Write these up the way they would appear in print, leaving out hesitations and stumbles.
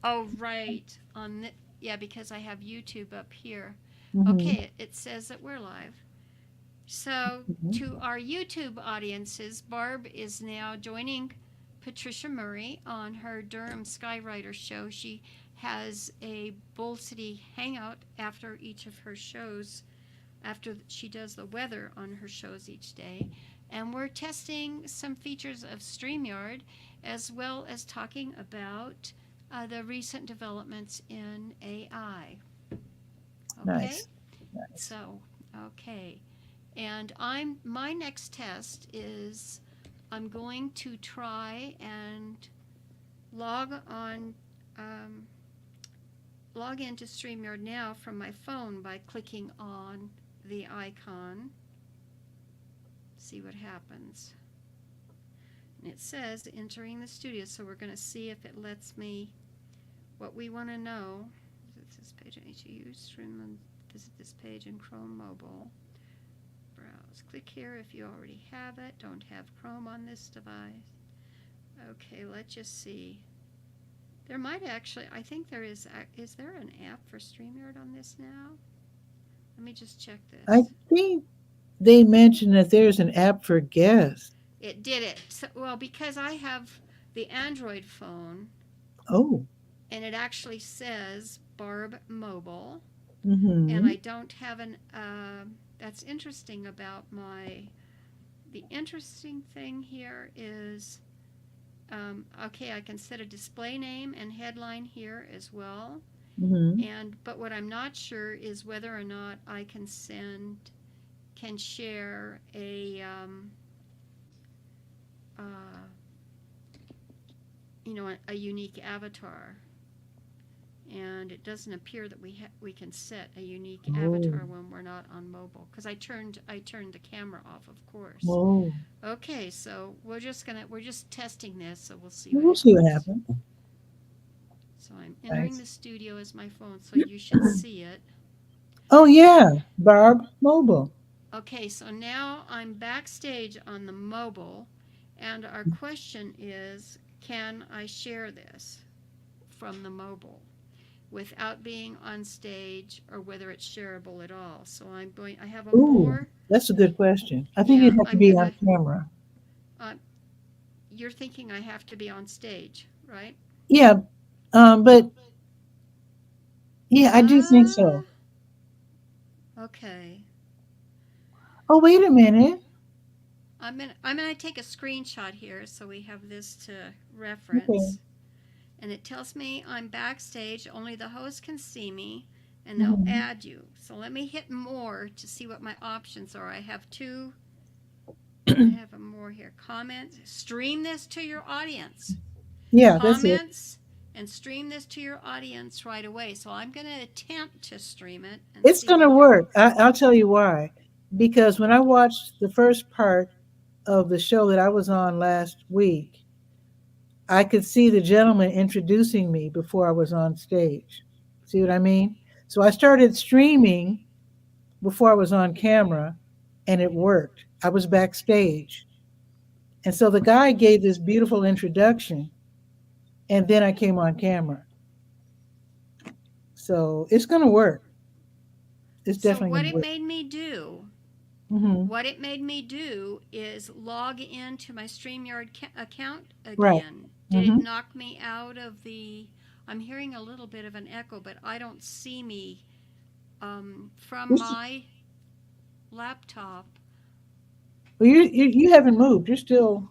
Oh, right. Yeah, because I have YouTube up here. Mm-hmm. Okay, it says that we're live. So, to Mm-hmm. our YouTube audiences, Barb is now joining Patricia Murray on her Durham Skywriter show. She has a Bull City hangout after each of her shows, after she does the weather on her shows each day. And we're testing some features of StreamYard as well as talking about the recent developments in AI. Okay? Nice. Nice. So, okay. And my next test is I'm going to try and log on um, log into StreamYard now from my phone by clicking on the icon. See what happens. And it says entering the studio, so we're going to see if it lets me what we want to know. Visit this page I need to use. Stream visit this page in Chrome Mobile. Browse. Click here if you already have it. Don't have Chrome on this device. Okay, let's just see. There might actually, I think there is there an app for StreamYard on this now? Let me just check I this. think they mentioned that there's an app for guests. It did it. So, well, because I have the Android phone Oh. and it actually says Barb Mobile, and Mm-hmm. I don't have an, that's interesting about the interesting thing here is okay, I can set a display name and headline here as well. Mm-hmm. But what I'm not sure is whether or not I can share uh, a unique avatar. And it doesn't appear that we can set a unique Oh. avatar when we're not on mobile because I turned the camera off, of course. Oh. Okay, so we're just testing this, so we'll see what We'll see what happens. happens. So I'm entering Nice. the studio as my phone, so you should see it. Oh yeah, Barb Mobile. Okay, so now I'm backstage on the mobile, and our question is, can I share this from the mobile without being on stage, or whether it's shareable at all? So I have a Ooh, more, that's a good question. I think yeah, you'd have to I'm be on gonna, camera. uh, you're thinking I have to be on stage, right? Yeah, but yeah, I do think Uh, so. okay. Oh, wait a minute. I'm gonna take a screenshot here so we have this to Okay. reference. And it tells me I'm backstage, only the host can see me, and they'll Hmm. add you. So let me hit more to see what my options are. I have a more here. Comments, stream this to your audience. Yeah, that's it. Comments and stream this to your audience right away. So I'm going to attempt to stream it and It's see going to what work. happens. I'll tell you why. Because when I watched the first part of the show that I was on last week, I could see the gentleman introducing me before I was on stage. See what I mean? So I started streaming before I was on camera, and it worked. I was backstage. And so the guy gave this beautiful introduction, and then I came on camera. So it's going to work. It's So definitely going to work. what it made me do is log into my StreamYard account Right. again. Did it Hmm. knock me out of the? I'm hearing a little bit of an echo, but I don't see me from my laptop. Well, you haven't moved. You're still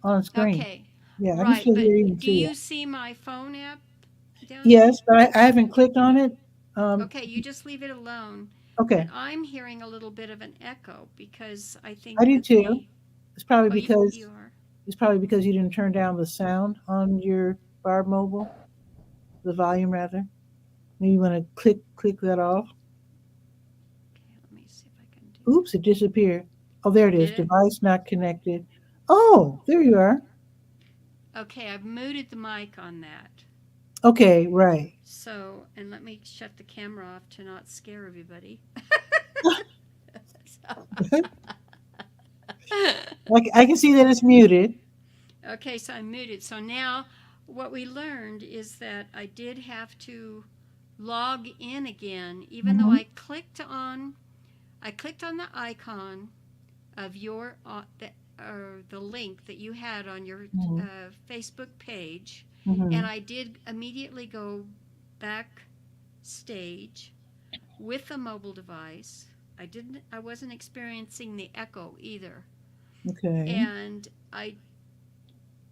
on screen. Okay, Yeah, I can right. still But hear you and do see you. you see my phone app down Yes, there? but I haven't clicked on it. Um, Okay, you just leave it alone. But okay, I'm hearing a little bit of an echo because I I think do that too. the It's probably oh you because are. you didn't turn down the sound on your Barb Mobile, the volume rather. Maybe you want to click that off. Okay, let me see if I can do Oops, it disappeared. Oh, there it is. Did it? Device not connected. Oh, there you are. Okay, I've muted the mic on that. Okay, right. So, and let me shut the camera off to not scare everybody. I can see that it's muted. Okay, so I'm muted. So now what we learned is that I did have to log in again, even though Mm-hmm. I clicked on the icon of your the link that you had on your Mm-hmm. Facebook page, Mm-hmm. and I did immediately go backstage with a mobile device. I wasn't experiencing the echo either, Okay. and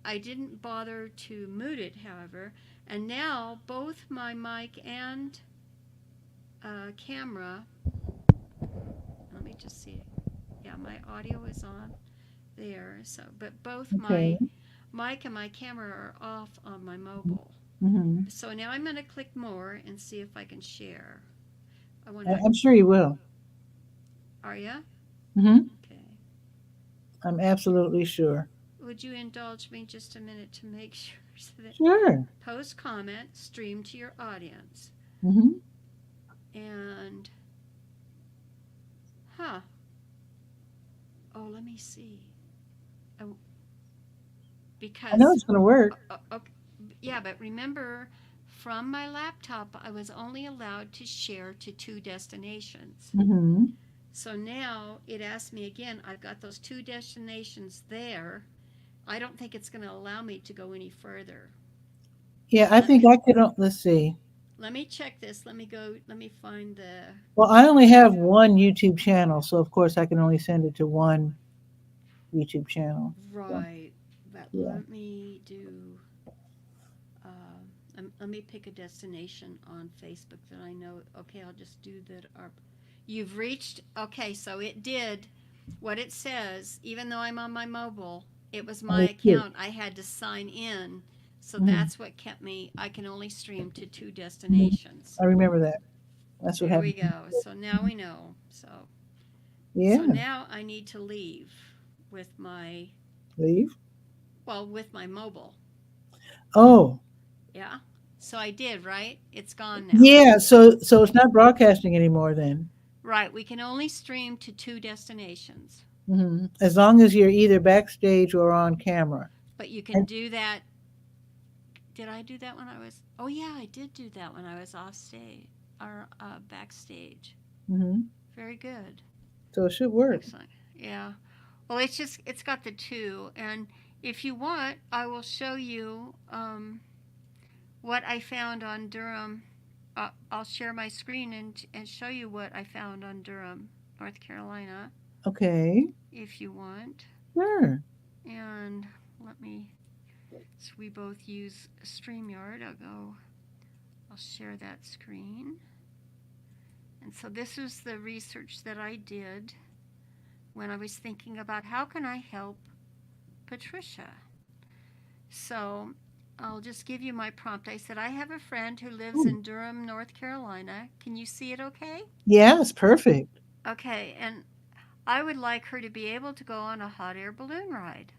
I didn't bother to mute it, however, and now both my mic and camera. Let me just see. Yeah, my audio is on there. So, but both Okay. my mic and my camera are off on my mobile. Mm-hmm. So now I'm going to click more and see if I can share. I want to. I'm sure you will. Are ya? Mm-hmm. Okay. I'm absolutely sure. Would you indulge me just a minute to make sure so that Sure. post comment, stream to your audience, Mm-hmm. and huh? Oh, let me see. Oh, I know because it's going to work. okay, yeah, but remember, from my laptop, I was only allowed to share to 2 destinations. Mm-hmm. So now it asks me again. I've got those 2 destinations there. I don't think it's going to allow me to go any further. Yeah, I Let think me I could. Let's see. let me check this. Let me go. Let me find the Well, I only have one YouTube channel, so of course I can only send it to one YouTube channel. So, right. But yeah. let me do. Let me pick a destination on Facebook that I know. Okay, I'll just do that. You've reached. Okay, so it did what it says. Even though I'm on my mobile, it was my Oh, good. account. I had to sign in, so Mm-hmm. that's what kept me. I can only stream to two Mm-hmm. destinations. I remember that. That's what There we happened. go. So now we know. So Yeah. now I need to leave with my Leave. with my mobile. Oh, Yeah. So I did, right? It's gone now. yeah. So it's not broadcasting anymore then. Right. We can only stream to 2 destinations. As long as you're either backstage or on camera. But you can And, do that. Did I do that when I was? Oh, yeah, I did do that when I was off stage or backstage. hmm Very good. So it should work. Excellent. Yeah. Well, it's got the two. And if you want, I will show you what I found on Durham. I'll share my screen and show you what I found on Durham, North Carolina, Okay. if you want. Sure. And let me, so we both use StreamYard. I'll share that screen. And so this is the research that I did when I was thinking about how can I help Patricia. So I'll just give you my prompt. I said, I have a friend who lives Hmm. in Durham, North Carolina. Can you see it okay? Yeah, it's perfect. Okay, and I would like her to be able to go on a hot air balloon ride.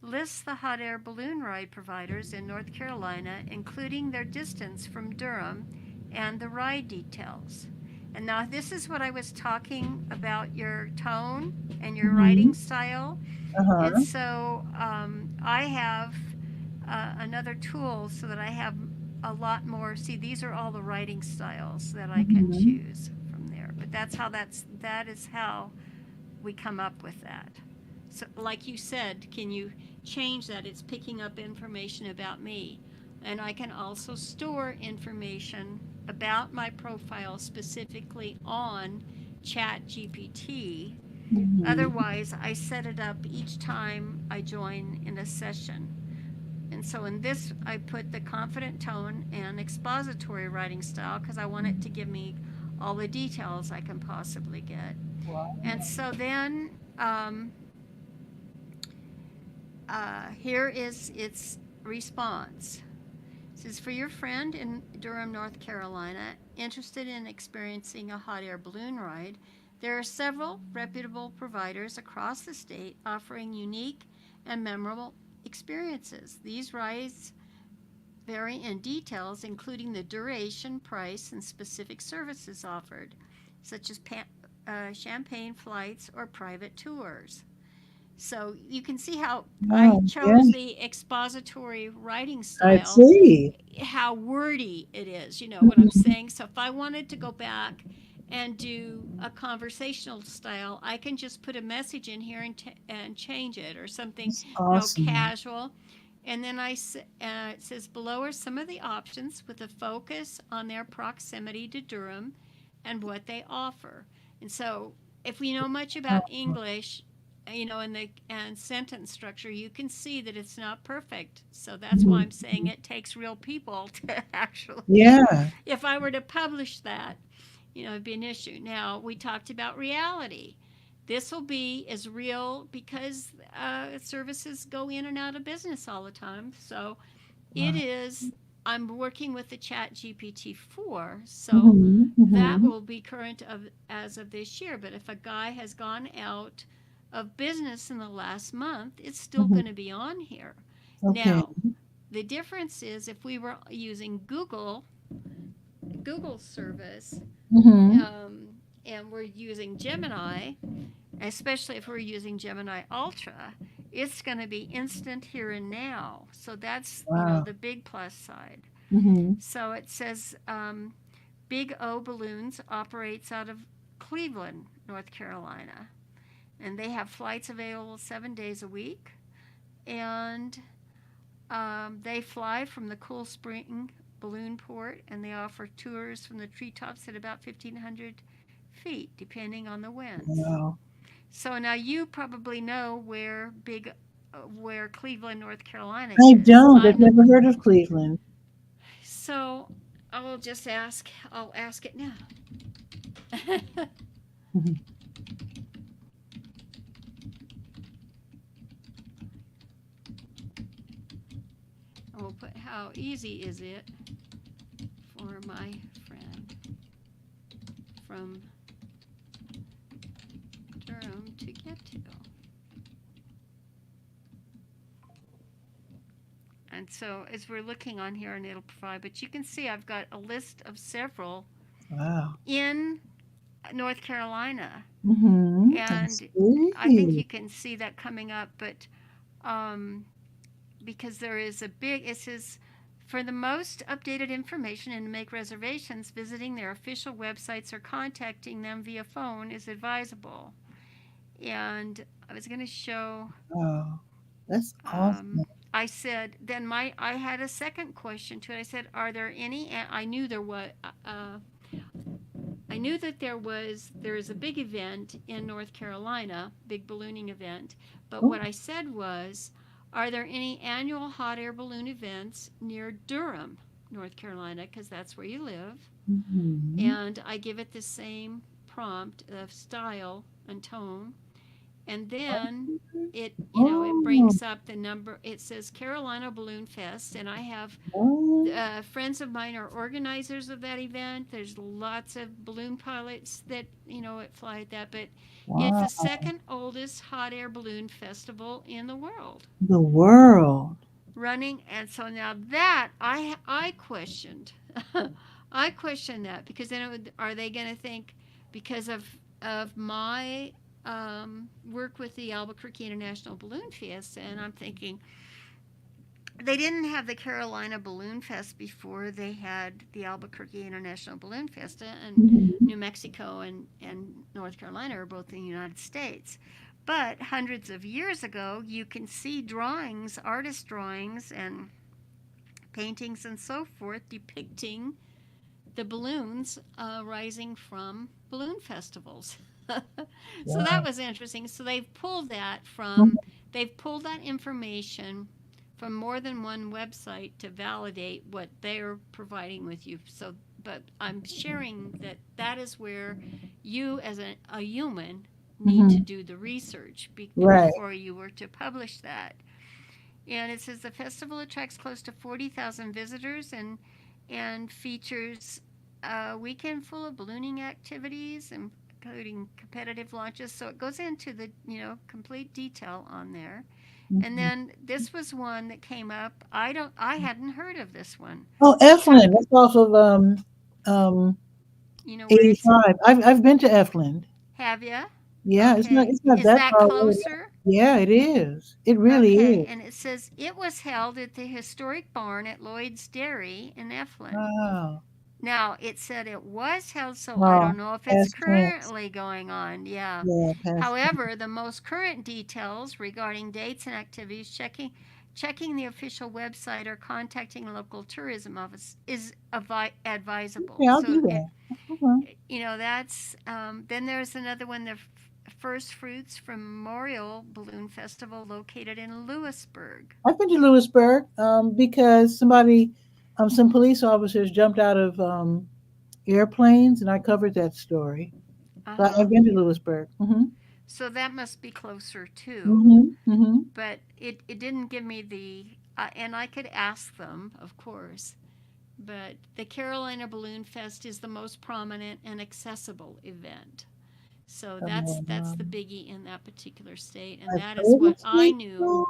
List the hot air balloon ride providers in North Carolina, including their distance from Durham and the ride details. And now, this is what I was talking about, your tone and your hmm writing style. And Uh-huh. so I have another tool so that I have a lot more. See, these are all the writing styles that I can hmm choose from there. But that is how we come up with that. So, like you said, can you change that? It's picking up information about me. And I can also store information about my profile specifically on ChatGPT. hmm Otherwise, I set it up each time I join in a session. And so in this, I put the confident tone and expository writing style because I want it to give me all the details I can possibly get. And so then here is its response. It says, for your friend in Durham, North Carolina, interested in experiencing a hot air balloon ride, there are several reputable providers across the state offering unique and memorable experiences. These rides vary in details, including the duration, price, and specific services offered, such as champagne flights or private tours. So you can see how I Oh, yeah, chose the expository writing I style, see. how wordy it is, what I'm Mhm. saying. So if I wanted to go back and do a conversational style, I can just put a message in here and change it or something, That's awesome. casual. And then it says below are some of the options with a focus on their proximity to Durham and what they offer. And so if we know much about English, and sentence structure, you can see that it's not perfect. So that's why I'm saying Mhm. it takes real people to actually, Yeah. if I were to publish that, it'd be an issue. Now, we talked about reality. This will be as real because services go in and out of business all the time. So it Wow. is, I'm working with the Chat GPT-4, so Mhm. that Mhm. will be current as of this year. But if a guy has gone out of business in the last month, it's still Mhm. going to be on here. Okay. Now, the difference is if we were using Google service, Mhm. and we're using Gemini, especially if we're using Gemini Ultra, it's going to be instant here and now. So that's, Wow. the big plus side. Mhm. So it says Big O Balloons operates out of Cleveland, North Carolina. And they have flights available 7 days a week. And they fly from the Cool Spring Balloon Port, and they offer tours from the treetops at about 1,500 feet, depending on the winds. Wow. So now you probably know where Cleveland, North Carolina I is. don't. I've never heard of Cleveland. So I'll just ask. I'll ask it now. Mhm. We'll put how easy is it for my friend from Durham to get to. And so as we're looking on here, and it'll provide, but you can see I've got a list of several Wow. in North Carolina. Mhm. I And I think see. you can see that coming up, but um, because there is a big, it says, for the most updated information and to make reservations, visiting their official websites or contacting them via phone is advisable. And I was going to show, Wow. That's um, awesome. I said, I had a second question to it. I said, are there any, I knew there was, I knew that there is a big event in North Carolina, big ballooning event. But Oh. what I said was, are there any annual hot air balloon events near Durham, North Carolina? Because that's where you live. Mhm. And I give it the same prompt of style and tone. And then it Oh. brings up the number. It says Carolina Balloon Fest, and I have Oh. friends of mine are organizers of that event. There's lots of balloon pilots that fly at that, but it's Wow. the second oldest hot air balloon festival in the world, The world. running. And so now that I questioned, I questioned that because then are they going to think because of my work with the Albuquerque International Balloon Fiesta, and I'm thinking they didn't have the Carolina Balloon Fest before they had the Albuquerque International Balloon Fiesta, and Mhm. New Mexico and North Carolina are both in the United States. But hundreds of years ago, you can see drawings, artist drawings, and paintings and so forth depicting the balloons rising from balloon festivals. So that Wow. was interesting. So Mhm. they've pulled that information from more than one website to validate what they're providing with you. So, but I'm sharing that is where you as a human need to Mhm. do the research Right. before you were to publish that. And it says the festival attracts close to 40,000 visitors and features a weekend full of ballooning activities, including competitive launches. So it goes into the complete detail on there. And Mhm. then this was one that came up. I hadn't heard of this one. Oh, Ta- Eflin. That's off of um you know where it's 85. I've been to Eflin. have you? Yeah, Okay. it's not Is that that far away. closer? Yeah, it is. It really Okay, is. and it says it was held at the historic barn at Lloyd's Dairy in Eflin. Wow. Now, it said it was held, so I Oh, don't know if it's past tense. currently going on. Yeah. Yeah, past tense. However, the most current details regarding dates and activities, checking the official website or contacting a local tourism office is advisable. Yeah, I'll So do it, that. Uh-huh. that's then there's another one, the First Fruits from Memorial Balloon Festival located in Lewisburg. I've been to Lewisburg because some police officers jumped out of airplanes, and I covered that story. But Uh-huh. I've been to Lewisburg. Mm-hmm. So that must be closer too. Mm-hmm. Mm-hmm. But it didn't give me the, and I could ask them, of course, but the Carolina Balloon Fest is the most prominent and accessible event. So that's the Um, biggie in that particular state, and I've that is heard what of I knew. Statesville.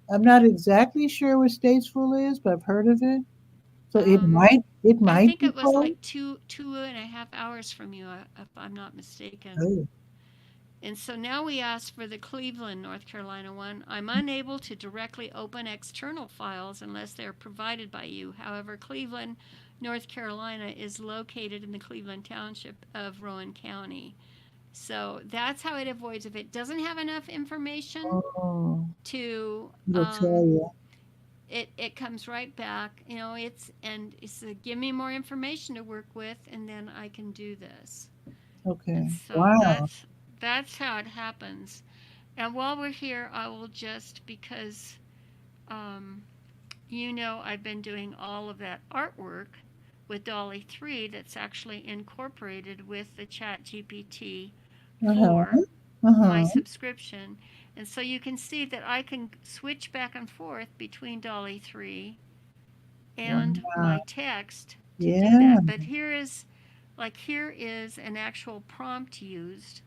I'm not exactly sure where Statesville is, but I've heard of it. So it Um, I might think be it was close. like two and a half hours from you, if I'm not mistaken. Oh. And so now we ask for the Cleveland, North Carolina one. I'm unable to directly open external files unless they are provided by you. However, Cleveland, North Carolina is located in the Cleveland Township of Rowan County. So that's how it avoids. If it doesn't have enough information Oh, to, it'll tell you. it comes right back. It's give me more information to work with, and then I can do this. And Okay. so Wow. that's how it happens. And while we're here, I will just, because um, I've been doing all of that artwork with Dolly 3 that's actually incorporated with the Chat GPT Uh-huh. 4, my Uh-huh. subscription. And so you can see that I can switch back and forth between Dolly 3 and Wow. my text to do Yeah. that. But here is an actual prompt used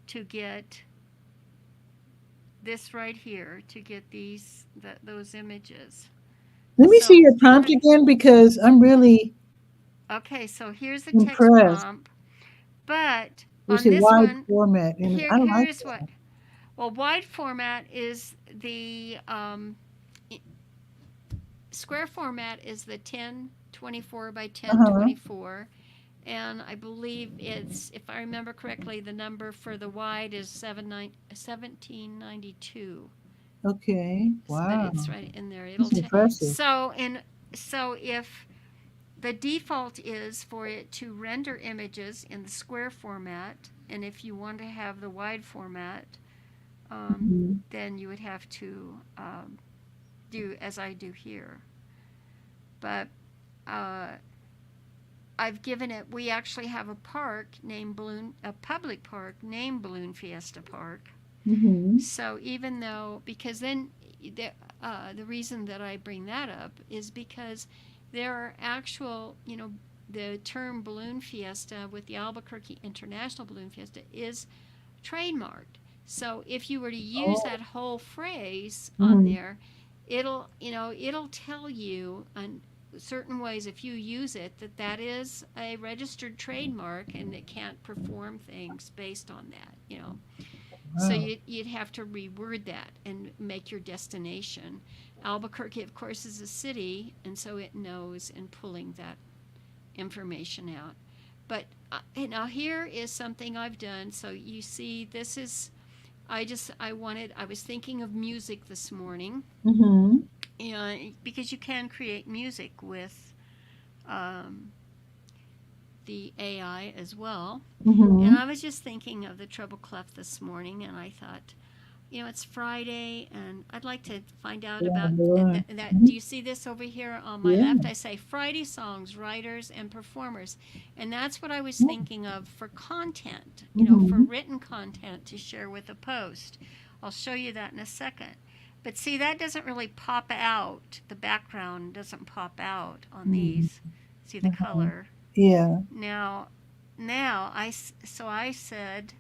to get this right here, to get those images. Let me see So your prompt again because I'm really okay, so here's the text impressed. prompt, but You on said this wide one, format, and I here like is what. that. Well, wide format is the square format is the 1024 by Uh-huh. 1024, and I believe it's, if I remember correctly, the number for the wide is 1792. Okay. But Wow. it's right in there. That's impressive. So if the default is for it to render images in the square format, and if you want to have the wide format, Mhm. then you would have to do as I do here. But uh, I've given it. We actually have a public park named Balloon Fiesta Park. Mhm. So even though, because then the reason that I bring that up is because there are actual, the term balloon fiesta with the Albuquerque International Balloon Fiesta is trademarked. So if you were to use Oh. that whole phrase on Mhm. there, it'll tell you on certain ways, if you use it, that is a registered trademark and it can't perform things based on that. So Wow. you'd have to reword that and make your destination. Albuquerque, of course, is a city, and so it knows in pulling that information out. But now here is something I've done. So you see, this is, I was thinking of music this morning, Mhm. and because you can create music with um, the AI as well. And Mhm. I was just thinking of the treble clef this morning, and I thought, it's Friday, and I'd like to find out Yeah, about boy. that. Do Mhm. you see this over here on my Yeah. left? I say Friday songs, writers, and performers. And that's what I was thinking of for content, for Mhm. written content to share with a post. I'll show you that in a second. But see, that doesn't really pop out. The background doesn't pop out on Mhm. these. See the Uh-huh. color? Yeah. Now, I said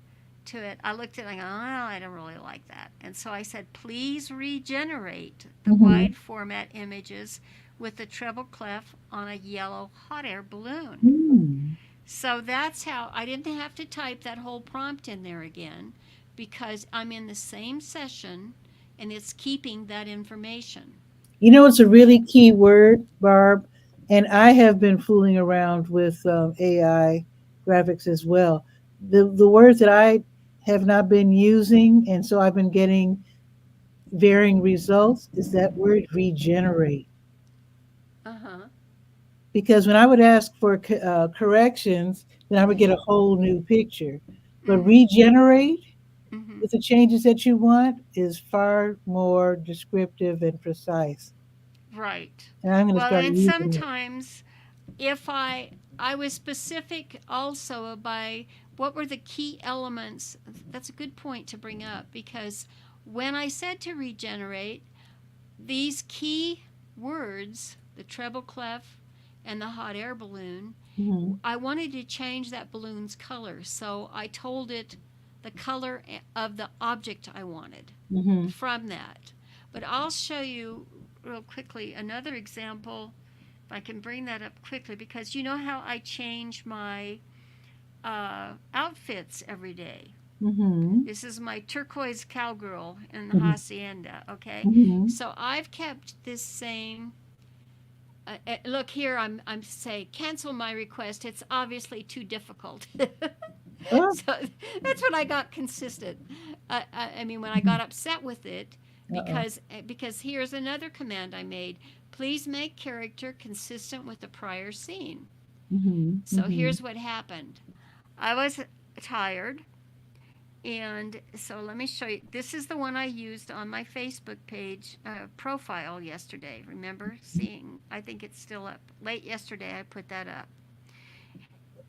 to it, I looked at it and I go, oh, I don't really like that. And so I said, please regenerate the Mhm. wide format images with the treble clef on a yellow hot air balloon. Mm. So that's how I didn't have to type that whole prompt in there again. because I'm in the same session and it's keeping that information. You know, it's a really key word, Barb, and I have been fooling around with AI graphics as well. The words that I have not been using, and so I've been getting varying results, is that word regenerate. Uh huh. Because when I would ask for corrections, then I would get a Mm whole new picture. hmm. But Mm hmm. regenerate Mm hmm. with the changes that you want is far more descriptive and precise. Right. And I'm going to Well, start and using it. sometimes if I was specific also by what were the key elements. That's a good point to bring up because when I said to regenerate, these key words, the treble clef and the hot air balloon, Hmm. I wanted to change that balloon's color. So I told it the color of the object I wanted Hmm. from that. But I'll show you real quickly another example if I can bring that up quickly, because you know how I change my outfits every day. Hmm. This is my turquoise cowgirl in the Hmm. hacienda, okay? Hmm. So I've kept this same. Look here, I'm say cancel my request. It's obviously too difficult. Oh, So that's when I got consistent. I mean, when I mhm. got upset with it, Uh-oh. because here's another command I made. Please make character consistent with the prior scene. Hmm. So Hmm. here's what happened. I was tired, and so let me show you. This is the one I used on my Facebook page profile yesterday. Remember seeing? I think it's still up. Late yesterday, I put that up.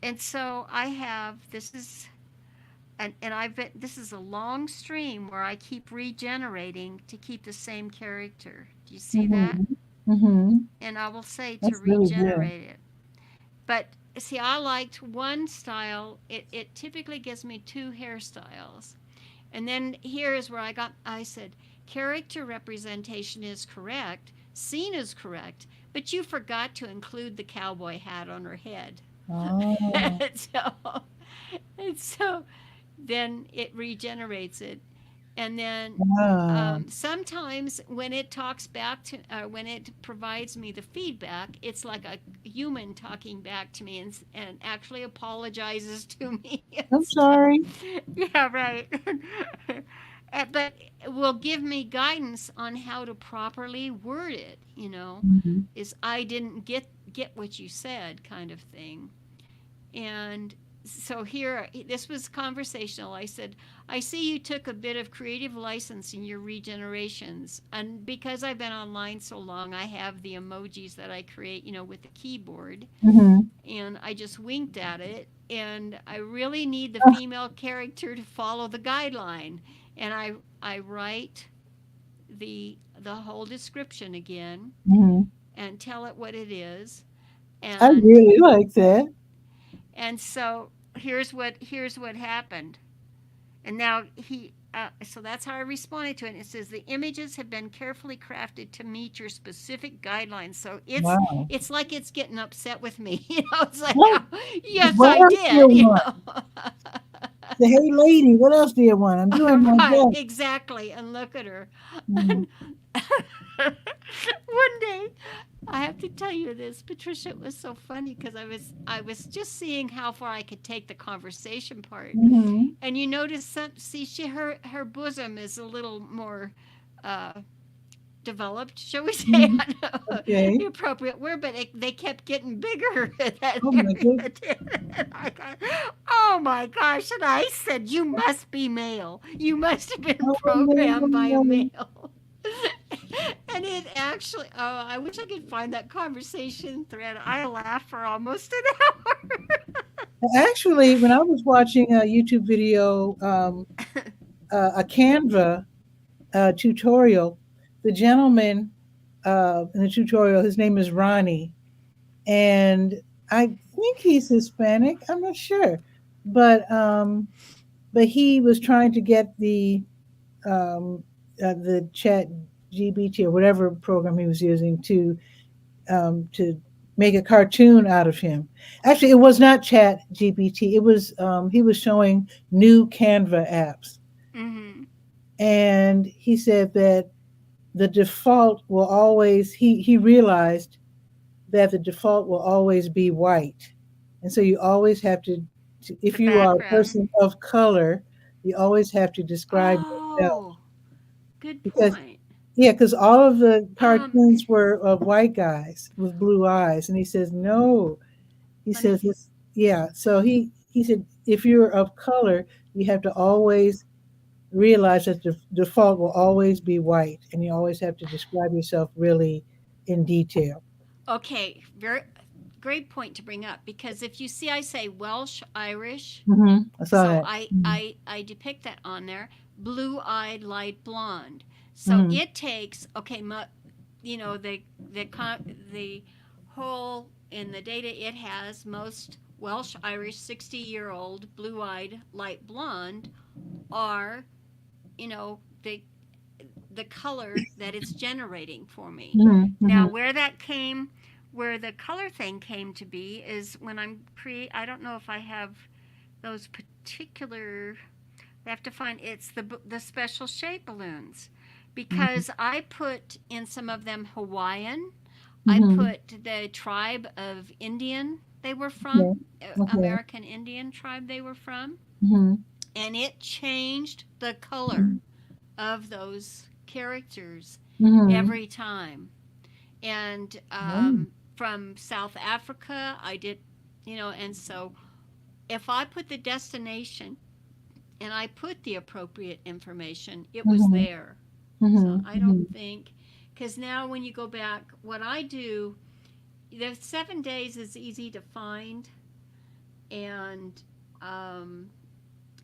And so I have this is and I've been this is a long stream where I keep regenerating to keep the same character. Do you see that? Hmm. Hmm. And I will say to That's really good. regenerate it. But see, I liked one style. It typically gives me two hairstyles. And then here is where I said, character representation is correct, scene is correct, but you forgot to include the cowboy hat on her head. Oh, and so, and so then it regenerates it. And then wow. sometimes when it talks back to, when it provides me the feedback, it's like a human talking back to me and actually apologizes to me and I'm stuff. sorry. Yeah, right. But it will give me guidance on how to properly word it, Hmm. is I didn't get what you said kind of thing. And so here, this was conversational. I said, I see you took a bit of creative license in your regenerations. And because I've been online so long, I have the emojis that I create, with the keyboard. Hmm. And I just winked at it. And I really need the Oh, female character to follow the guideline. And I write the whole description again hmm. and tell it what it is. I And really like that. so here's what happened. And now so that's how I responded to it. It says the images have been carefully crafted to meet your specific guidelines. So it's Wow. it's like it's getting upset with me. It's like, What, yes, what I else do you did. want? Say, hey, lady, what else do you want? I'm doing my Right, best. exactly. And look at her. Mhm. And one day, I have to tell you this, Patricia. It was so funny because I was just seeing how far I could take the conversation part, Mhm. and you notice see her bosom is a little more uh, developed, shall we say? Mhm. I don't know Okay. the appropriate word, but they kept getting bigger in that Oh my area. goodness. And I got, oh my gosh! And I said, "You must be male. You must have been Oh programmed by a no. male." And it actually, oh, I wish I could find that conversation thread. I laughed for almost an hour. Actually, when I was watching a YouTube video, a Canva tutorial, the gentleman in the tutorial, his name is Ronnie, and I think he's Hispanic. I'm not sure, but but he was trying to get the Chat GBT or whatever program he was using to make a cartoon out of him. Actually, it was not Chat GPT. It was he was showing new Canva apps, And he said that the default will always, he realized that the default will always be white. And so you always have to, The if you are a background. person of color, you always have to describe yourself. Oh, good Because, point. yeah, because all of the Um, cartoons were of white guys with blue eyes. And he says, no. He let me. says, it's, yeah. So he said, if you're of color, you have to always realize that the default will always be white. And you always have to describe yourself really in detail. Okay, very great point to bring up because if you see, I say Welsh, Irish, I saw so that. I depict that on there. Blue-eyed, light blonde. So Mm-hmm. it takes okay, the whole in the data it has most Welsh, Irish, 60-year-old, blue-eyed, light blonde are you know the color that it's generating for me. Mm-hmm. Now, Mm-hmm. where the color thing came to be is when I don't know if I have those particular. I have to find it's the special shape balloons, Mm-hmm. because I put in some of them Hawaiian. I Mm-hmm. put the tribe of Indian they were Okay. from, Okay. American Indian tribe they were from, Mm-hmm. and it changed the color of those characters Mm-hmm. every time. And Mm-hmm. from South Africa, I did, and so if I put the destination and I put the appropriate information, it was Mm-hmm. there. So I don't Mm-hmm. think, because now when you go back, what I do, the 7 days is easy to find, and um,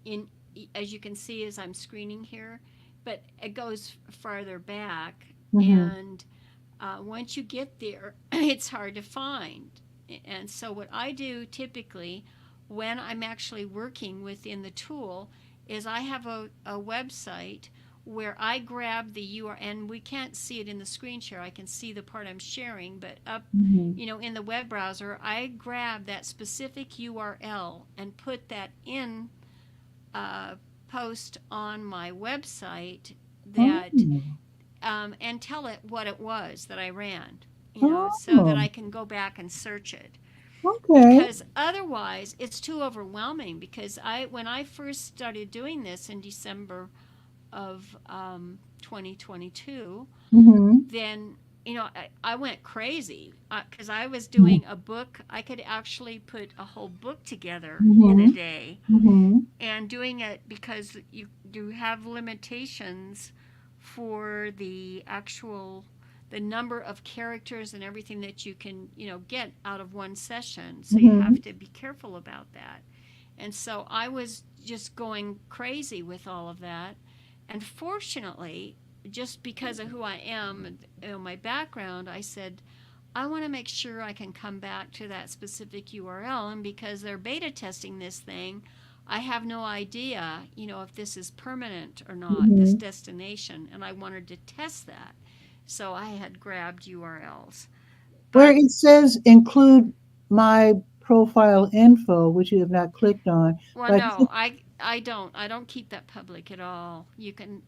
in as you can see as I'm screening here, but it goes farther back, Mm-hmm. and once you get there, it's hard to find. And so what I do typically when I'm actually working within the tool is I have a website where I grab the URL, and we can't see it in the screen share. I can see the part I'm sharing, but up, Mm-hmm. in the web browser, I grab that specific URL and put that in post on my website that Oh. and tell it what it was that I ran, so that Oh. I can go back and search it. Okay. Because otherwise, it's too overwhelming. Because when I first started doing this in December of 2022, Mm-hmm. then I went crazy because I was Mm-hmm. doing a book. I could actually put a whole book together in a Mm-hmm. day, Mm-hmm. and doing it because you do have limitations for the number of characters and everything that you can get out of one session, so you Mm-hmm. have to be careful about that. And so I was just going crazy with all of that, and fortunately, just because of who I am, my background, I said I want to make sure I can come back to that specific URL. And because they're beta testing this thing, I have no idea, if this is permanent or not, this Mm-hmm. destination. And I wanted to test that. So I had grabbed URLs. Where But, it says include my profile info, which you have not clicked on, well, but no, I don't keep that public at all. You can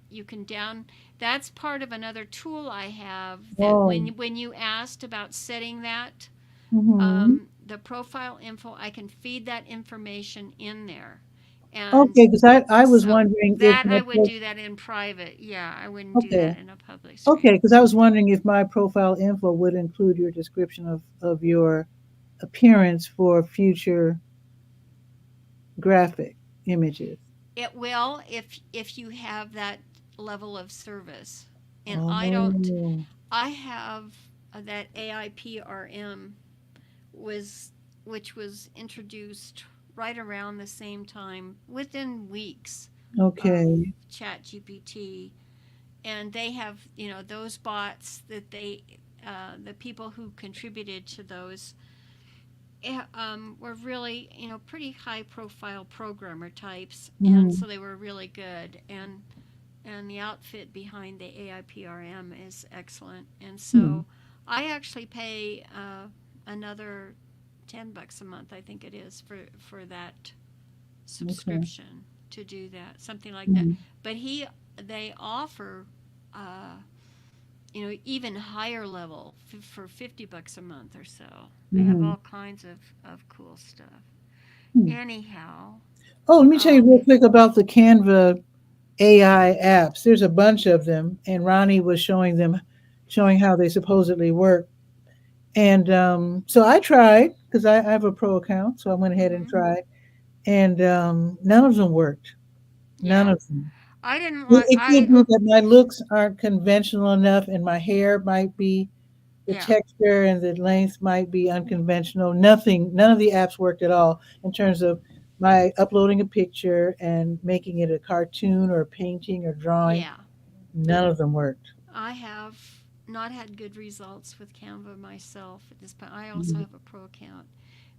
that's part of another tool I have that oh. when you asked about setting that, Mm-hmm. the profile info, I can feed that information in there. And Okay, because I was so wondering if that I would do that in private. Yeah, I wouldn't do okay. that in a public Okay, screen. because I was wondering if my profile info would include your description of your appearance for future graphic images. It will if you have that level of service. And I don't. Oh, I have that AIPRM was which was introduced right around the same time, within weeks of okay. ChatGPT, and they have those bots that the people who contributed to those were really pretty high profile programmer types, and Mm-hmm. so they were really good, and the outfit behind the AIPRM is excellent. And Hmm. so I actually pay another $10 a month, I think it is, for that Okay. subscription to do that, something like that. Mm-hmm. But they offer, uh, even higher level for $50 a month or so. They have Hmm. all kinds of cool stuff. Hmm. Anyhow, Oh, let me tell you um, real quick about the Canva AI apps. There's a bunch of them, and Ronnie was showing how they supposedly work. And so I tried because I have a pro account, so I went ahead and hmm tried, and none of them worked. None yeah, of them. I didn't It, like. it could be that my looks aren't conventional enough, and my hair might be the Yeah, texture and the length might be unconventional. Nothing, none of the apps worked at all in terms of my uploading a picture and making it a cartoon or a painting or drawing. yeah. None of them worked. I have not had good results with Canva myself at this point. I also Mhm. have a pro account,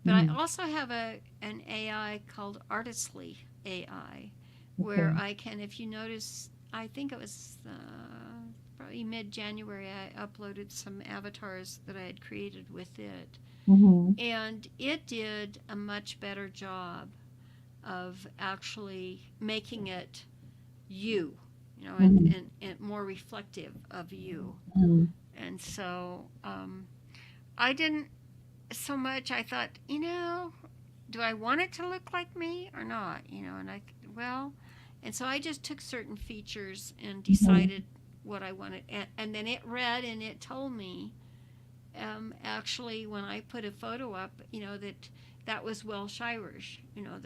but I Mhm. also have an AI called Artistly AI, where Okay. I can, if you notice, I think it was probably mid January, I uploaded some avatars that I had created with it, Mhm. and it did a much better job of actually making it you, Mhm. and more reflective of you. Mhm. And so I didn't so much. I thought, do I want it to look like me or not? And well, and so I just took certain features and Mhm. decided what I wanted. And then it read and it told me, actually, when I put a photo up, that was Welsh Irish,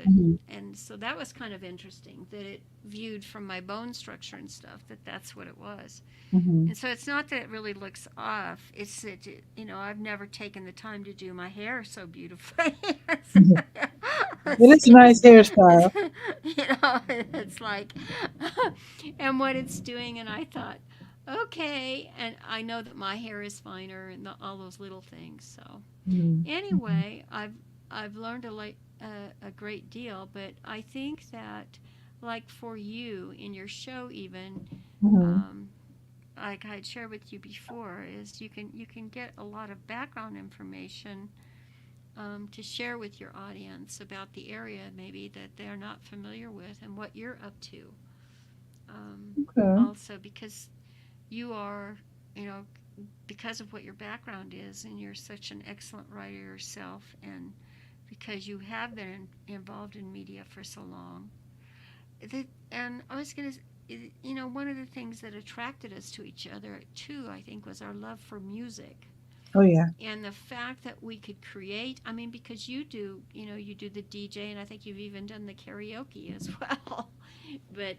Mhm. and so that was kind of interesting that it viewed from my bone structure and stuff that's what it was. Mhm. And so it's not that it really looks off. It's that I've never taken the time to do my hair so beautifully. Mhm. It is a it's, nice hairstyle. it's like, and what it's doing. And I thought, okay. And I know that my hair is finer and all those little things. So Mhm. Mhm. anyway, I've learned a great deal. But I think that, like for you in your show, even. Mhm. Um, like I had shared with you before, is you can get a lot of background information to share with your audience about the area maybe that they're not familiar with and what you're up to. Um, Okay. Also, because you are, you know, because of what your background is, and you're such an excellent writer yourself, and because you have been involved in media for so long. And I was going to, one of the things that attracted us to each other too, I think, was our love for music Oh yeah. and the fact that we could create. I mean, because you do the DJ, and I think you've even done the karaoke as well. But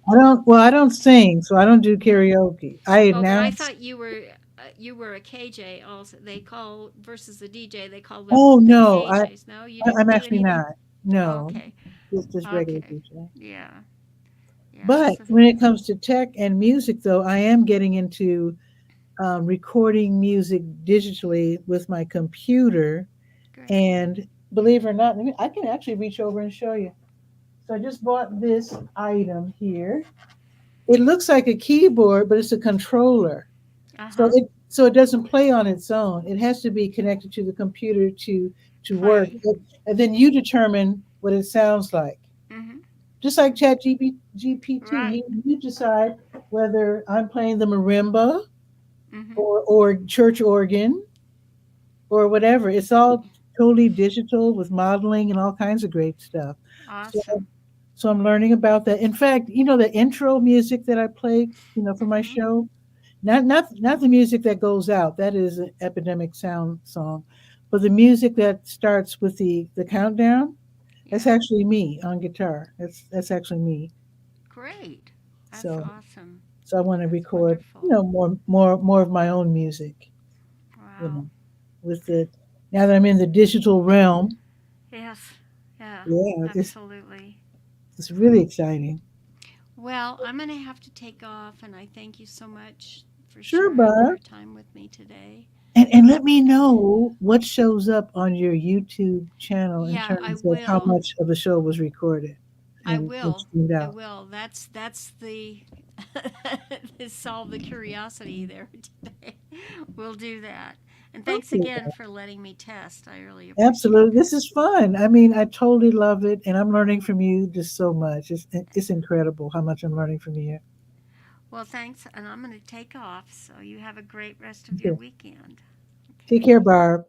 I don't sing, so I don't do karaoke. I but I announce. thought you were a KJ also. They call versus the DJ. They call them Oh the no, KJs. No, you I'm didn't do actually any of that. not. Oh, No, okay, just regular okay, DJ. yeah, yeah. But So when it comes to tech and music, though, I am getting into recording music digitally with my computer. good. And believe it or not, I can actually reach over and show you. So I just bought this item here. It looks like a keyboard, but it's a controller. Uh So huh. it doesn't play on its own. It has to be connected to the computer to work. Play. And then you determine what it sounds like. Mhm. Just like Mhm. GPT, Right. you decide whether I'm playing the marimba Mhm. or church organ or whatever. It's all totally digital with modeling and all kinds of great stuff. So, Awesome. so I'm learning about that. In fact, the intro music that I play, for my Mhm. show, not the music that goes out. That is an epidemic sound song, but the music that starts with the countdown. That's Yeah. actually me on guitar. That's actually me. Great. That's So awesome. so I want to That's record, wonderful. more of my own music. You Wow. know, with the now that I'm in the digital realm, Yes. Yeah. yeah, Absolutely. it's really exciting. Well, I'm going to have to take off, and I thank you so much for Sure, sharing Barb. your time with me today. And let me And know what shows up on your YouTube channel in yeah, I terms of how will. much of the show was recorded I and what will. streamed I out. will. That's the solve the curiosity there today. We'll do that. And thanks Okay. again for letting me test. I really appreciate Absolutely. This it. is fun. I mean, I totally love it, and I'm learning from you just so much. It's incredible how much I'm learning from you. Well, thanks, and I'm going to take off. So you have a great rest of your Okay. weekend. Take Okay. care, Barb.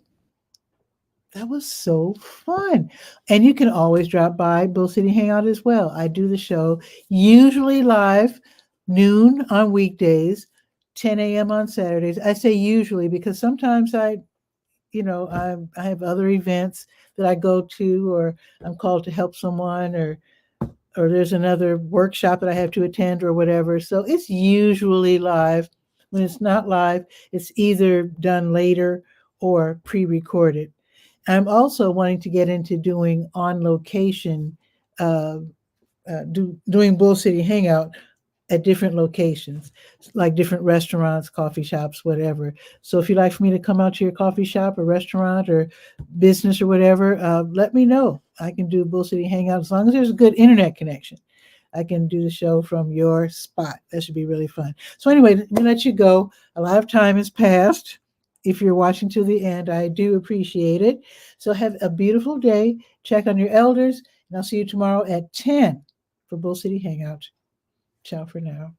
That was so fun. And you can always drop by Bull City Hangout as well. I do the show usually live noon on weekdays, 10 a.m. on Saturdays. I say usually because sometimes I have other events that I go to, or I'm called to help someone, or there's another workshop that I have to attend or whatever. So it's usually live. When it's not live, it's either done later or pre-recorded. I'm also wanting to get into doing on location, uh, doing Bull City Hangout at different locations, like different restaurants, coffee shops, whatever. So if you'd like for me to come out to your coffee shop or restaurant or business or whatever, let me know. I can do Bull City Hangout as long as there's a good internet connection. I can do the show from your spot. That should be really fun. So anyway, let me let you go. A lot of time has passed. If you're watching to the end, I do appreciate it. So have a beautiful day. Check on your elders, and I'll see you tomorrow at 10 for Bull City Hangout. Ciao for now.